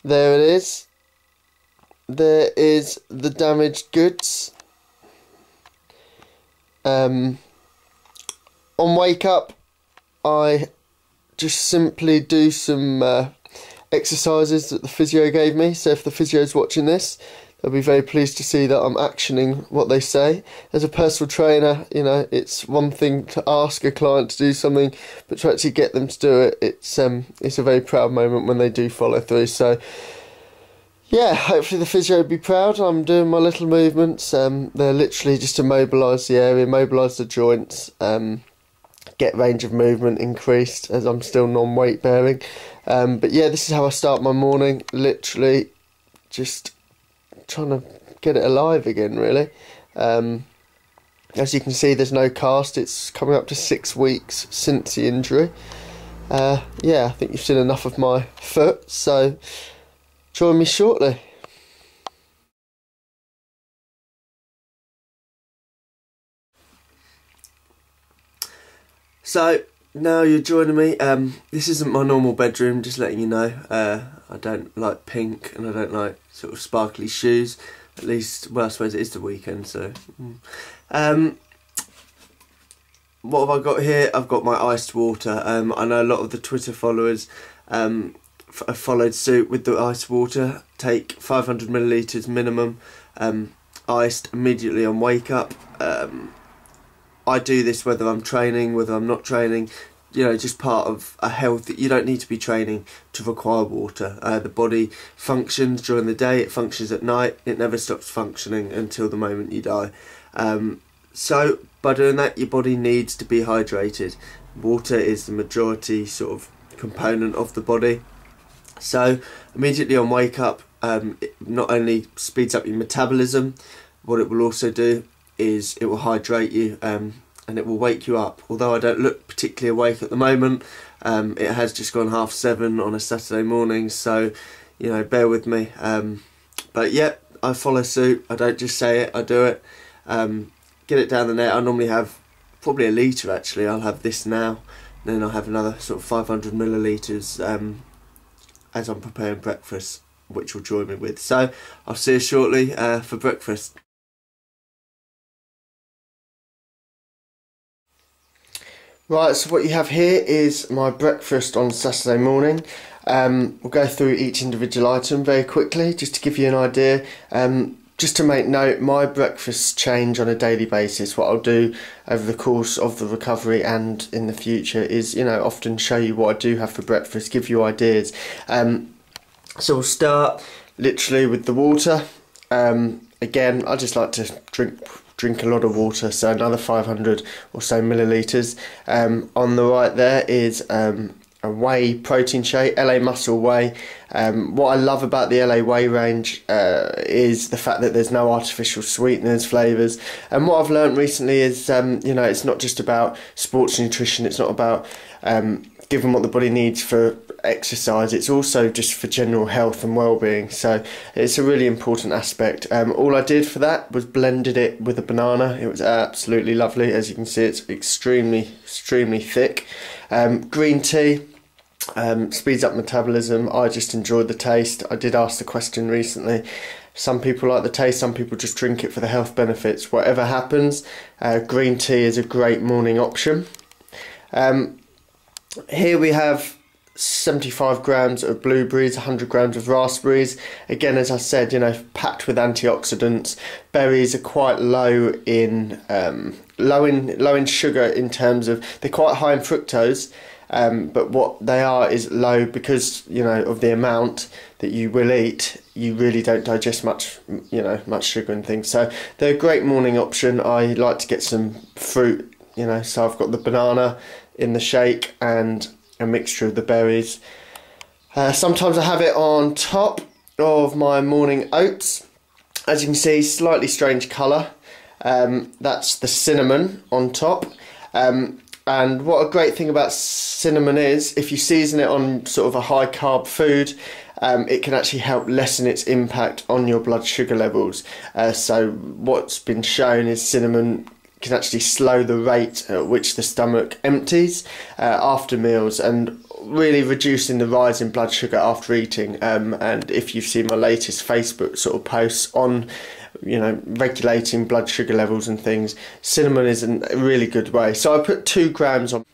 there it is. There is the damaged goods. On wake up, I just simply do some exercises that the physio gave me. So if the physio's watching this, they'll be very pleased to see that I'm actioning what they say. As a personal trainer, you know, it's one thing to ask a client to do something, but to actually get them to do it, it's a very proud moment when they do follow through. So yeah, hopefully the physio will be proud. I'm doing my little movements. They're literally just to mobilise the area, mobilise the joints, get range of movement increased as I'm still non-weight bearing. But yeah, this is how I start my morning, literally just trying to get it alive again, really. As you can see, there's no cast. It's coming up to 6 weeks since the injury. Yeah, I think you've seen enough of my foot, so join me shortly. So now you're joining me. This isn't my normal bedroom, just letting you know. I don't like pink and I don't like sort of sparkly shoes. At least, well, I suppose it is the weekend, so. What have I got here? I've got my iced water. I know a lot of the Twitter followers followed suit with the iced water. Take 500 millilitres minimum, iced immediately on wake up. I do this whether I'm training, whether I'm not training, you know, just part of a health. You don't need to be training to require water. The body functions during the day, it functions at night, it never stops functioning until the moment you die. So by doing that, your body needs to be hydrated. Water is the majority sort of component of the body. So immediately on wake up, it not only speeds up your metabolism, what it will also do is it will hydrate you, and it will wake you up. Although I don't look particularly awake at the moment, it has just gone 7:30 on a Saturday morning, so you know, bear with me. But yeah, I follow suit. I don't just say it, I do it. Get it down the net. I normally have probably a litre actually. I'll have this now, and then I'll have another sort of 500 millilitres as I'm preparing breakfast, which will join me with. So I'll see you shortly for breakfast. Right, so what you have here is my breakfast on Saturday morning. We'll go through each individual item very quickly, just to give you an idea. Just to make note, my breakfasts change on a daily basis. What I'll do over the course of the recovery and in the future is, you know, often show you what I do have for breakfast, give you ideas. So we'll start literally with the water. Again, I just like to drink a lot of water, so another 500 or so millilitres. On the right there is a whey protein shake, LA Muscle Whey. What I love about the LA Whey range is the fact that there's no artificial sweeteners, flavours. And what I've learned recently is, you know, it's not just about sports nutrition, it's not about giving what the body needs for exercise, it's also just for general health and well-being, so it's a really important aspect. All I did for that was blended it with a banana. It was absolutely lovely. As you can see, it's extremely thick. Green tea speeds up metabolism. I just enjoyed the taste. I did ask the question recently. Some people like the taste, some people just drink it for the health benefits. Whatever happens, green tea is a great morning option. Here we have 75 grams of blueberries, 100 grams of raspberries. Again, as I said, you know, packed with antioxidants. Berries are quite low in sugar, in terms of they're quite high in fructose, but what they are is low because, you know, of the amount that you will eat. You really don't digest much, you know, much sugar and things. So they're a great morning option. I like to get some fruit, you know, so I've got the banana in the shake and a mixture of the berries. Sometimes I have it on top of my morning oats. As you can see, slightly strange colour. That's the cinnamon on top. And what a great thing about cinnamon is, if you season it on sort of a high carb food, it can actually help lessen its impact on your blood sugar levels. So what's been shown is cinnamon can actually slow the rate at which the stomach empties after meals, and really reducing the rise in blood sugar after eating. And if you've seen my latest Facebook sort of posts on, you know, regulating blood sugar levels and things, cinnamon is a really good way. So I put 2 grams on.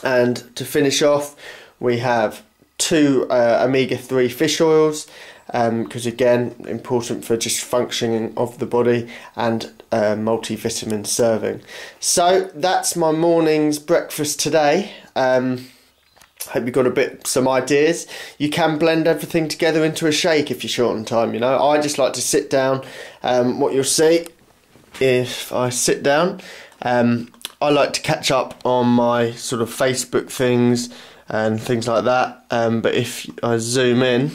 And to finish off, we have 2 omega-3 fish oils, because again, important for just functioning of the body, and multivitamin serving. So that's my morning's breakfast today. Hope you got some ideas. You can blend everything together into a shake if you're short on time, you know. I just like to sit down. What you'll see, if I sit down, I like to catch up on my sort of Facebook things and things like that. But if I zoom in,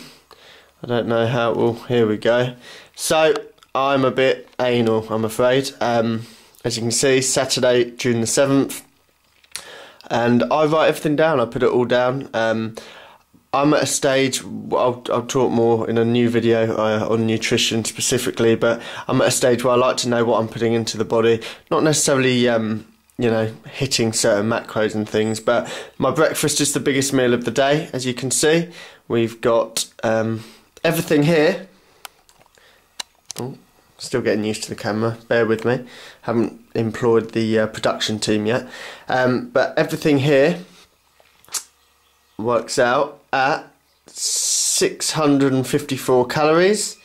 I don't know how it will, here we go. So I'm a bit anal, I'm afraid. As you can see, Saturday, June the 7th. And I write everything down, I put it all down. I'm at a stage, I'll talk more in a new video on nutrition specifically, but I'm at a stage where I like to know what I'm putting into the body. Not necessarily, you know, hitting certain macros and things, but my breakfast is the biggest meal of the day, as you can see. We've got everything here. Oh, still getting used to the camera, bear with me. Haven't employed the production team yet. But everything here works out at 654 calories,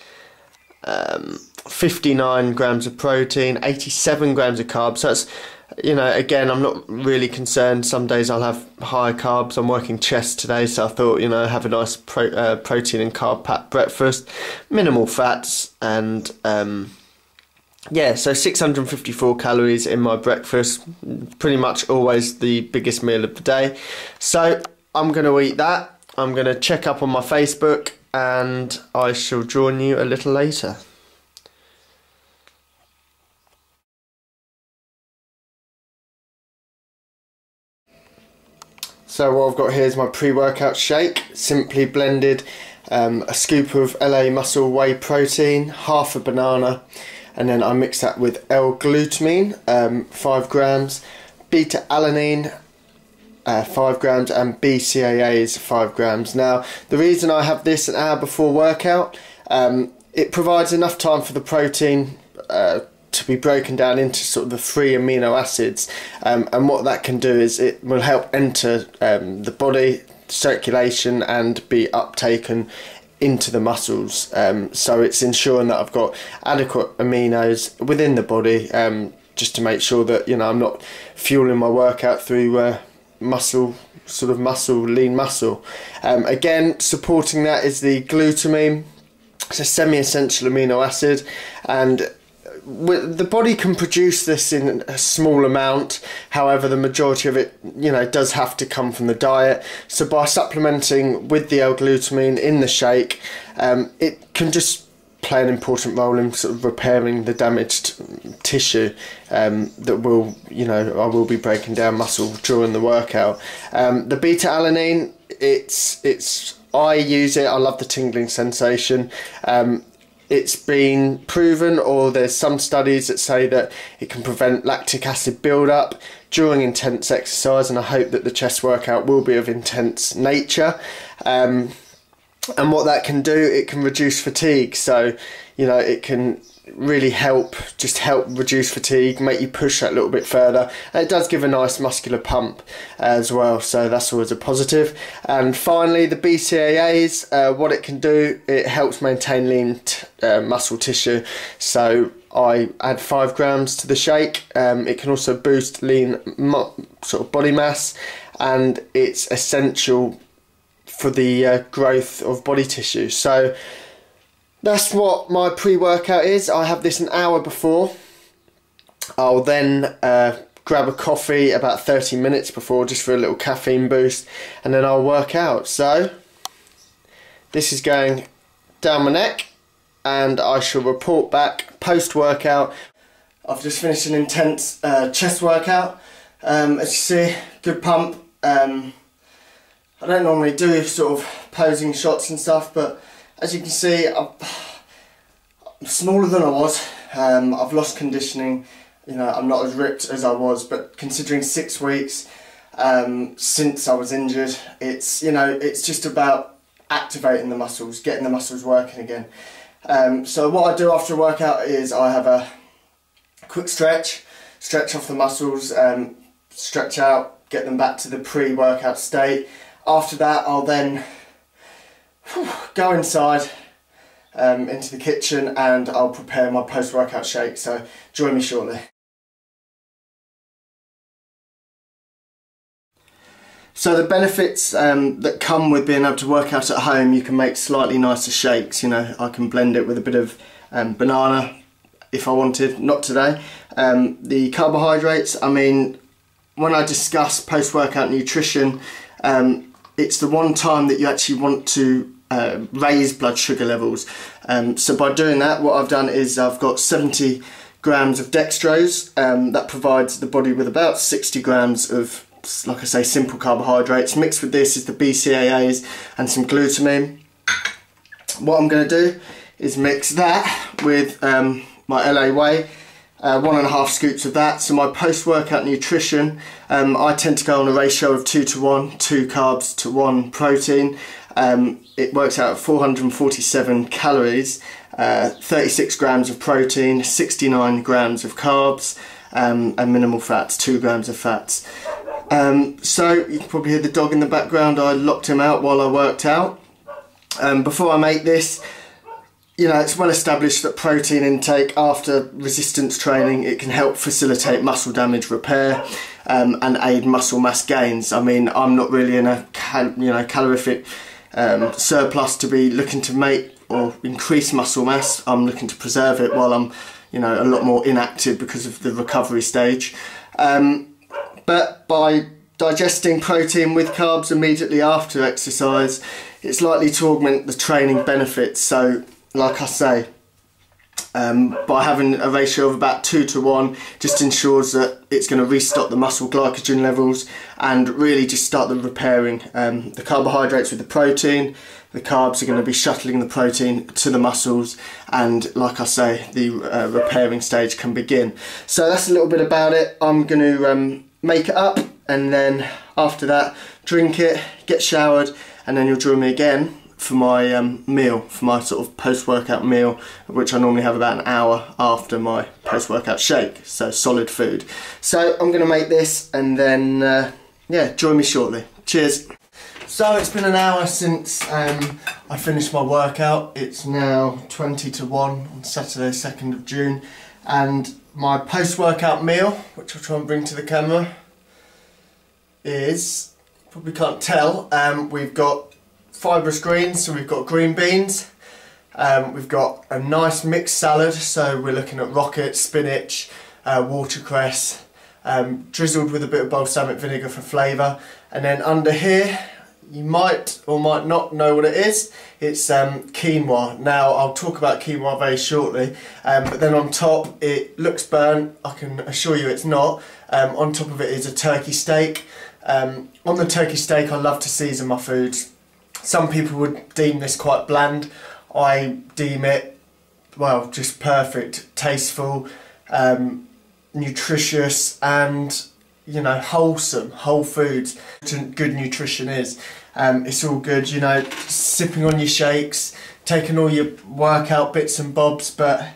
59 grams of protein, 87 grams of carbs. So that's, you know, again, I'm not really concerned. Some days I'll have higher carbs. I'm working chest today, so I thought, you know, have a nice protein and carb packed breakfast, minimal fats, and yeah, so 654 calories in my breakfast, pretty much always the biggest meal of the day. So I'm going to eat that. I'm going to check up on my Facebook, and I shall join you a little later. So what I've got here is my pre-workout shake, simply blended, a scoop of LA Muscle Whey protein, half a banana, and then I mix that with L-glutamine, 5 grams, beta-alanine, 5 grams, and BCAAs, 5 grams. Now, the reason I have this an hour before workout, it provides enough time for the protein to be broken down into sort of the 3 amino acids, and what that can do is it will help enter the body circulation and be uptaken into the muscles. So it's ensuring that I've got adequate aminos within the body, just to make sure that, you know, I'm not fueling my workout through lean muscle. Again, supporting that is the glutamine. It's a semi-essential amino acid, and the body can produce this in a small amount. However, the majority of it, you know, does have to come from the diet. So by supplementing with the L-glutamine in the shake, it can just play an important role in sort of repairing the damaged tissue that will, you know, I will be breaking down muscle during the workout. The beta-alanine, I use it. I love the tingling sensation. It's been proven, or there's some studies that say that it can prevent lactic acid build-up during intense exercise, and I hope that the chest workout will be of intense nature. And what that can do, it can reduce fatigue. So, you know, it can really help reduce fatigue, make you push that a little bit further, and it does give a nice muscular pump as well, so that's always a positive. And finally, the BCAAs, what it can do, it helps maintain lean muscle tissue. So I add 5 grams to the shake. It can also boost lean sort of body mass, and it's essential for the growth of body tissue. So that's what my pre-workout is. I have this an hour before. I'll then grab a coffee about 30 minutes before, just for a little caffeine boost, and then I'll work out. So this is going down my neck, and I shall report back post-workout. I've just finished an intense chest workout. As you see, good pump. I don't normally do sort of posing shots and stuff, but as you can see, I'm smaller than I was. I've lost conditioning. You know, I'm not as ripped as I was, but considering 6 weeks, since I was injured. It's, you know, it's just about activating the muscles, getting the muscles working again. So what I do after a workout is I have a quick stretch off the muscles, stretch out, get them back to the pre-workout state. After that, I'll then go inside into the kitchen and I'll prepare my post-workout shake, so join me shortly. So the benefits that come with being able to work out at home, you can make slightly nicer shakes. You know, I can blend it with a bit of banana if I wanted, not today. The carbohydrates, I mean, when I discuss post-workout nutrition, it's the one time that you actually want to raise blood sugar levels. So by doing that, what I've done is I've got 70 grams of dextrose that provides the body with about 60 grams of, like I say, simple carbohydrates. Mixed with this is the BCAAs and some glutamine. What I'm going to do is mix that with my LA Whey, 1.5 scoops of that. So my post-workout nutrition, I tend to go on a ratio of 2 to 1, 2 carbs to 1 protein. It works out at 447 calories, 36 grams of protein, 69 grams of carbs, and minimal fats, 2 grams of fats. So you can probably hear the dog in the background. I locked him out while I worked out. Before I make this, you know, it's well established that protein intake after resistance training, it can help facilitate muscle damage repair and aid muscle mass gains. I mean, I'm not really in a calorific surplus to be looking to make or increase muscle mass. I'm looking to preserve it while I'm, you know, a lot more inactive because of the recovery stage. But by digesting protein with carbs immediately after exercise, it's likely to augment the training benefits. So, like I say, by having a ratio of about 2 to 1, just ensures that it's going to restock the muscle glycogen levels and really just start the repairing. The carbohydrates with the protein, the carbs are going to be shuttling the protein to the muscles, and like I say, the repairing stage can begin. So that's a little bit about it. I'm going to make it up, and then after that drink it, get showered, and then you'll join me again for my meal, for my sort of post-workout meal, which I normally have about an hour after my post-workout shake, so solid food. So I'm going to make this, and then yeah, join me shortly. Cheers. So it's been an hour since I finished my workout. It's now 20 to 1 on Saturday 2nd of June, and my post-workout meal, which I'll try and bring to the camera, is, probably can't tell, we've got fibrous greens, so we've got green beans, we've got a nice mixed salad, so we're looking at rocket, spinach, watercress, drizzled with a bit of balsamic vinegar for flavour, and then under here, you might or might not know what it is. It's quinoa. Now I'll talk about quinoa very shortly, but then on top it looks burnt. I can assure you it's not. On top of it is a turkey steak. On the turkey steak I love to season my foods. Some people would deem this quite bland. I deem it, well, just perfect, tasteful, nutritious, and, you know, wholesome, whole foods. Good nutrition is. It's all good, you know, sipping on your shakes, taking all your workout bits and bobs, but,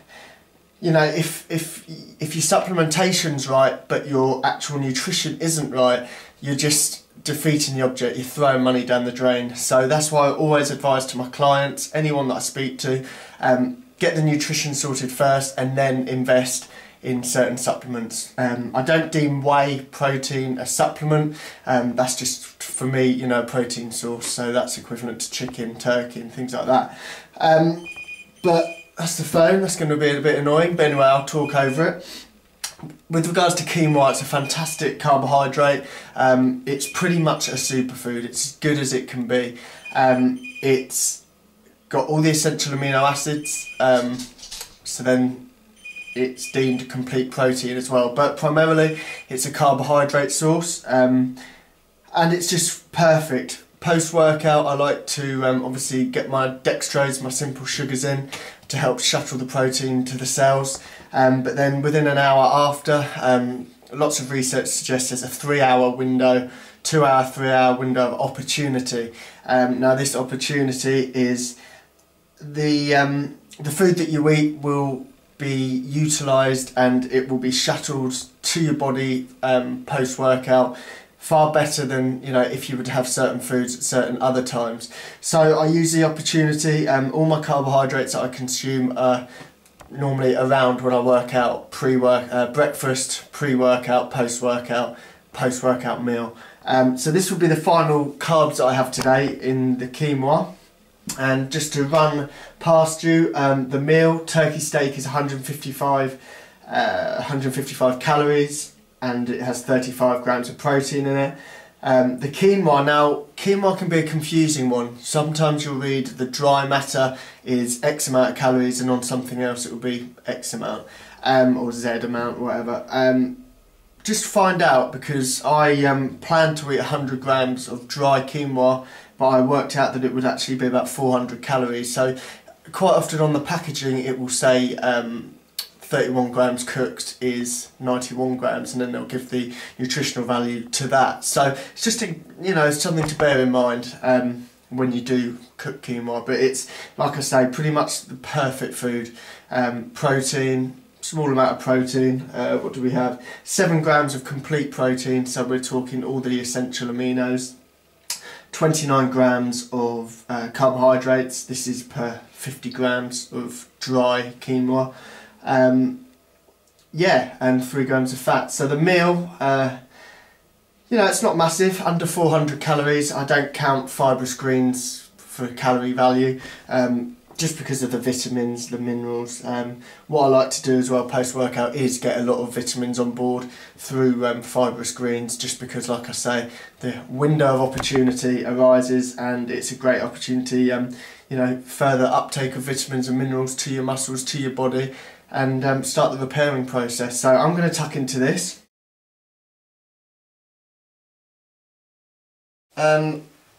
you know, if your supplementation's right but your actual nutrition isn't right, you're just defeating the object, you're throwing money down the drain. So that's why I always advise to my clients, anyone that I speak to, get the nutrition sorted first and then invest in certain supplements. I don't deem whey protein a supplement. That's just, for me, you know, a protein source, so that's equivalent to chicken, turkey and things like that. But that's the phone. That's going to be a bit annoying, but anyway, I'll talk over it. With regards to quinoa, it's a fantastic carbohydrate. It's pretty much a superfood. It's as good as it can be. It's got all the essential amino acids, so then it's deemed a complete protein as well. But primarily, it's a carbohydrate source, and it's just perfect. Post-workout, I like to obviously get my dextrose, my simple sugars in to help shuttle the protein to the cells. But then within an hour after, lots of research suggests there's a 3-hour window, 2-hour, 3-hour window of opportunity. Now this opportunity is the food that you eat will be utilised and it will be shuttled to your body post-workout far better than, you know, if you would have certain foods at certain other times. So I use the opportunity. All my carbohydrates that I consume are normally around when I work out, breakfast, pre-workout, post-workout meal. So this will be the final carbs that I have today in the quinoa. And just to run past you, the meal, turkey steak is 155 calories, and it has 35 grams of protein in it. The quinoa, now quinoa can be a confusing one. Sometimes you'll read the dry matter is X amount of calories and on something else it will be X amount, or Z amount, whatever. Just find out, because I plan to eat 100 grams of dry quinoa, but I worked out that it would actually be about 400 calories. So quite often on the packaging it will say 31 grams cooked is 91 grams, and then they'll give the nutritional value to that. So it's just something to bear in mind when you do cook quinoa. But it's, like I say, pretty much the perfect food. Protein, small amount of protein. What do we have? 7 grams of complete protein, so we're talking all the essential aminos. 29 grams of carbohydrates. This is per 50 grams of dry quinoa. Yeah, and 3 grams of fat. So the meal, it's not massive, under 400 calories. I don't count fibrous greens for calorie value, just because of the vitamins, the minerals. What I like to do as well post-workout is get a lot of vitamins on board through fibrous greens, just because, like I say, the window of opportunity arises and it's a great opportunity, further uptake of vitamins and minerals to your muscles, to your body, and start the repairing process. So I'm going to tuck into this.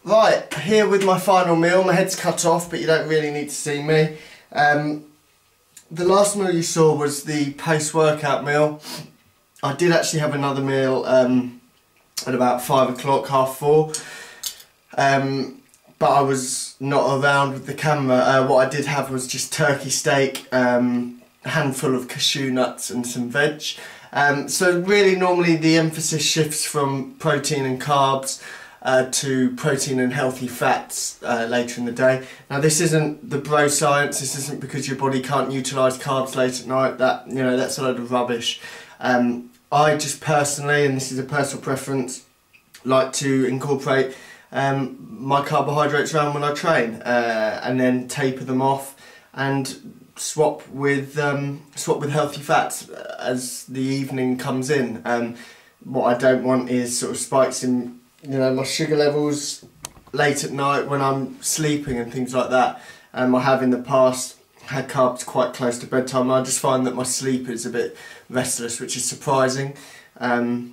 Right, here with my final meal. My head's cut off, but you don't really need to see me. The last meal you saw was the post-workout meal. I did actually have another meal at about 5 o'clock, 4:30. But I was not around with the camera. What I did have was just turkey steak, a handful of cashew nuts and some veg. So really normally the emphasis shifts from protein and carbs to protein and healthy fats later in the day. Now this isn't the bro science. This isn't because your body can't utilise carbs late at night. That's a load of rubbish. I just personally, and this is a personal preference, like to incorporate my carbohydrates around when I train, and then taper them off and swap with healthy fats as the evening comes in. What I don't want is sort of spikes in my sugar levels late at night when I'm sleeping and things like that. I have in the past had carbs quite close to bedtime. I just find that my sleep is a bit restless, which is surprising. But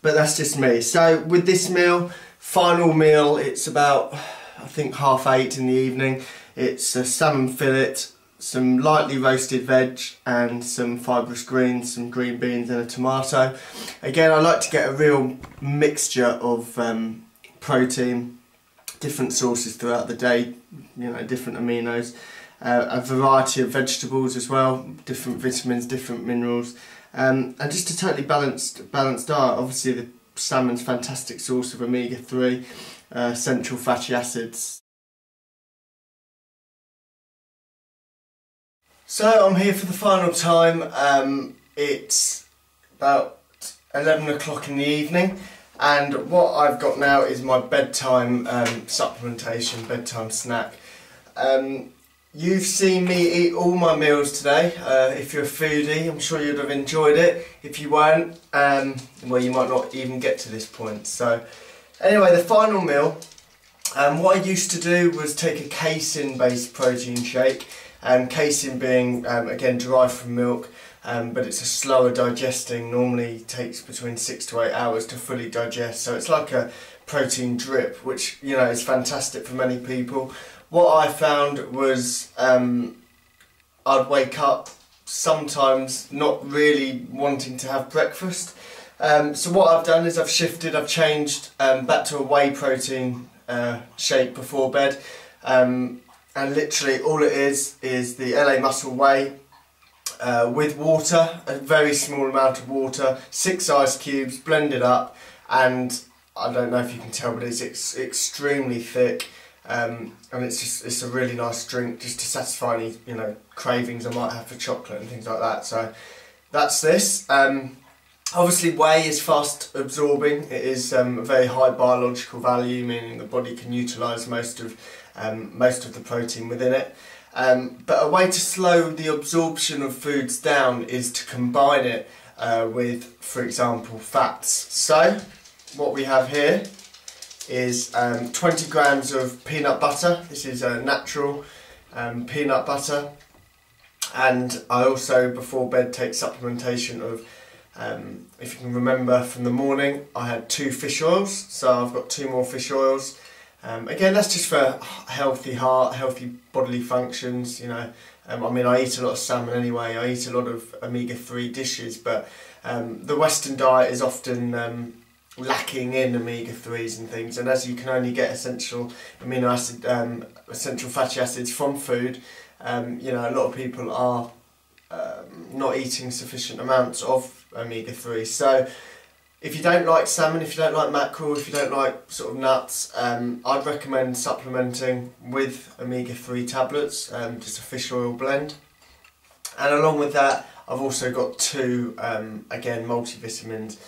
that's just me. So with this meal, final meal, it's about, I think, 8:30 in the evening. It's a salmon fillet, some lightly roasted veg and some fibrous greens, some green beans and a tomato. Again, I like to get a real mixture of protein, different sources throughout the day, different aminos, a variety of vegetables as well, different vitamins, different minerals, and just a totally balanced diet. Obviously the salmon's a fantastic source of omega-3, essential fatty acids. So I'm here for the final time. It's about 11 o'clock in the evening, and what I've got now is my bedtime supplementation, bedtime snack. You've seen me eat all my meals today. If you're a foodie, I'm sure you'd have enjoyed it. If you weren't, well, you might not even get to this point. So anyway, the final meal, what I used to do was take a casein based protein shake. Casein being, again, derived from milk, but it's a slower digesting, normally takes between 6 to 8 hours to fully digest. So it's like a protein drip, which, is fantastic for many people. What I found was I'd wake up sometimes not really wanting to have breakfast. So what I've done is I've changed back to a whey protein shake before bed, and literally all it is the LA Muscle whey with water, a very small amount of water, 6 ice cubes, blended up, and I don't know if you can tell, but it's extremely thick, and it's a really nice drink just to satisfy any cravings I might have for chocolate and things like that. So that's this. Obviously whey is fast absorbing. It is a very high biological value, meaning the body can utilise most of the protein within it. But a way to slow the absorption of foods down is to combine it with, for example, fats. So what we have here is 20 grams of peanut butter. This is a natural peanut butter, and I also before bed take supplementation of, if you can remember from the morning, I had 2 fish oils, so I've got 2 more fish oils. Again, that's just for healthy heart, healthy bodily functions, I mean, I eat a lot of salmon anyway, I eat a lot of omega-3 dishes, but the Western diet is often lacking in omega-3s and things, and as you can only get essential essential fatty acids from food, a lot of people are not eating sufficient amounts of omega-3. So if you don't like salmon, if you don't like mackerel, if you don't like sort of nuts, I'd recommend supplementing with omega-3 tablets, just a fish oil blend. And along with that, I've also got 2, again, multivitamins.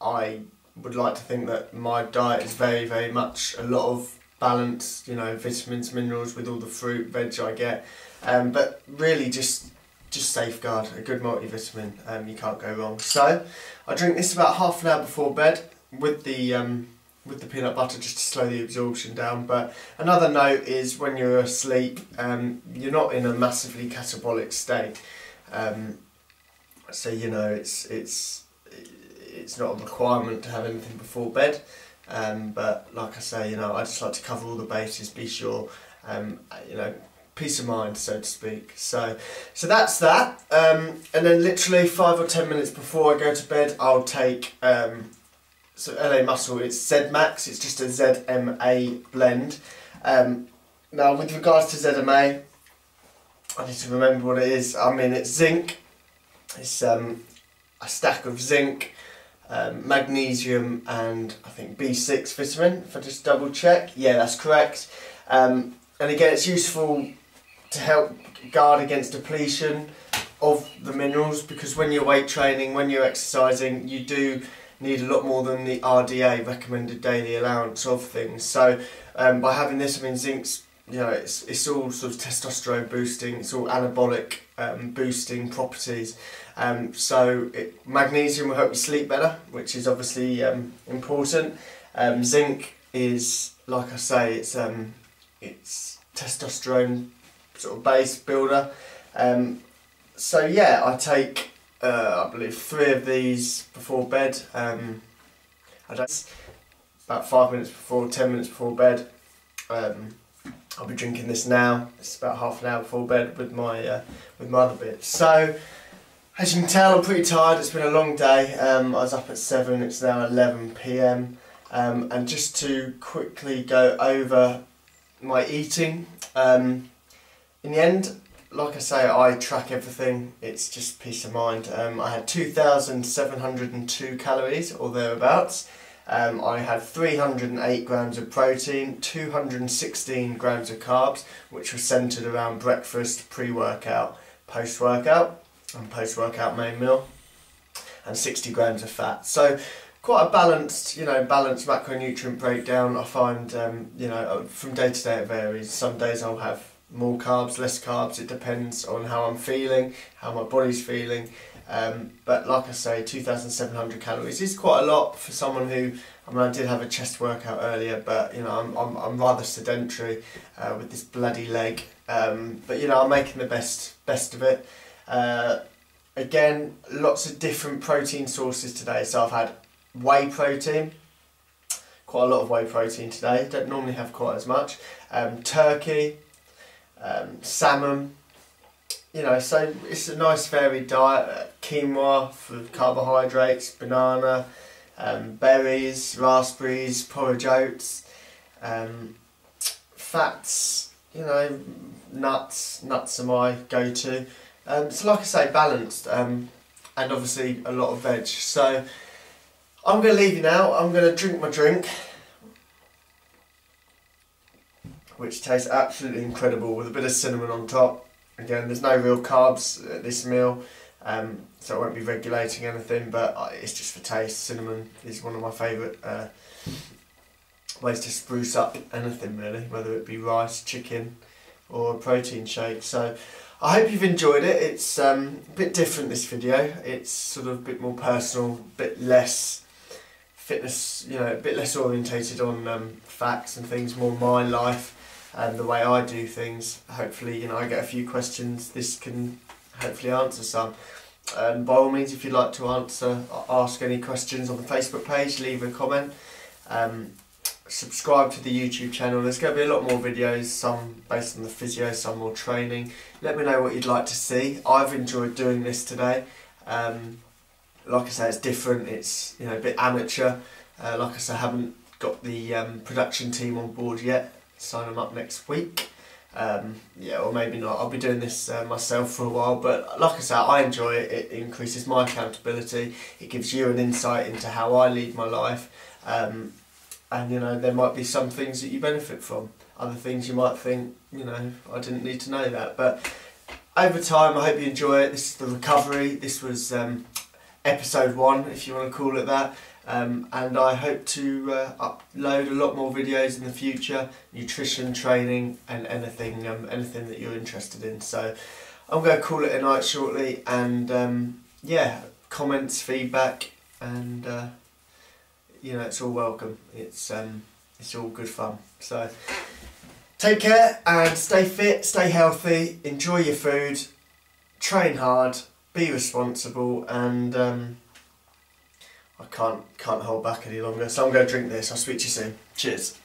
I would like to think that my diet is very, very much a lot of balance, vitamins, minerals with all the fruit, veg I get. But really just safeguard a good multivitamin, you can't go wrong. So I drink this about half an hour before bed with the peanut butter, just to slow the absorption down. But another note is when you're asleep, you're not in a massively catabolic state, so it's not a requirement to have anything before bed, but like I say, I just like to cover all the bases, be sure, peace of mind, so to speak. So that's that, and then literally 5 or 10 minutes before I go to bed, I'll take so LA Muscle. It's Z-Max. It's just a ZMA blend. Now, with regards to ZMA, I need to remember what it is. I mean, it's zinc. It's a stack of zinc, magnesium, and I think B6 vitamin. If I just double check, yeah, that's correct. And again, it's useful to help guard against depletion of the minerals, because when you're weight training, when you're exercising, you do need a lot more than the RDA, recommended daily allowance of things. So by having this, I mean, zinc's, it's all sort of testosterone boosting, it's all anabolic boosting properties. Magnesium will help you sleep better, which is obviously important. Zinc is, like I say, it's testosterone sort of base builder. So yeah, I take I believe 3 of these before bed. About 5 minutes before, 10 minutes before bed. I'll be drinking this now. It's about half an hour before bed with my other bits. So as you can tell, I'm pretty tired. It's been a long day. I was up at 7. It's now 11 PM. And just to quickly go over my eating. In the end, like I say, I track everything. It's just peace of mind. I had 2,702 calories or thereabouts. I had 308 grams of protein, 216 grams of carbs, which were centred around breakfast, pre-workout, post-workout, and post-workout main meal, and 60 grams of fat. So quite a balanced, balanced macronutrient breakdown. I find, from day to day it varies. Some days I'll have more carbs, less carbs. It depends on how I'm feeling, how my body's feeling. But like I say, 2,700 calories is quite a lot for someone who, I did have a chest workout earlier, but I'm rather sedentary with this bloody leg. But I'm making the best of it. Again, lots of different protein sources today. So I've had whey protein, quite a lot of whey protein today. Don't normally have quite as much. Turkey, salmon, so it's a nice varied diet. Quinoa for carbohydrates, banana, berries, raspberries, porridge oats, fats, nuts are my go-to. So like I say, balanced, and obviously a lot of veg. So I'm going to leave you now. I'm going to drink my drink, which tastes absolutely incredible with a bit of cinnamon on top. Again, there's no real carbs at this meal, so it won't be regulating anything, but it's just for taste. Cinnamon is one of my favourite ways to spruce up anything really, whether it be rice, chicken or a protein shake. So I hope you've enjoyed it. It's a bit different, this video. It's sort of a bit more personal, a bit less fitness, a bit less orientated on facts and things, more my life and the way I do things. Hopefully, I get a few questions. This can hopefully answer some. By all means, if you'd like to ask any questions on the Facebook page, leave a comment. Subscribe to the YouTube channel. There's going to be a lot more videos, some based on the physio, some more training. Let me know what you'd like to see. I've enjoyed doing this today. Like I say, it's different. It's a bit amateur. Like I say, I haven't got the production team on board yet. Sign them up next week. Or maybe not. I'll be doing this myself for a while, but like I say, I enjoy it. It increases my accountability. It gives you an insight into how I lead my life, and there might be some things that you benefit from. Other things you might think, I didn't need to know that. But over time, I hope you enjoy it. This is the recovery. This was episode 1, if you want to call it that. And I hope to upload a lot more videos in the future, nutrition, training and anything that you're interested in. So I'm going to call it a night shortly, and comments, feedback, and it's all welcome. It's all good fun. So take care and stay fit, stay healthy, enjoy your food, train hard, be responsible, and I can't hold back any longer, so I'm going to drink this. I'll speak to you soon. Cheers.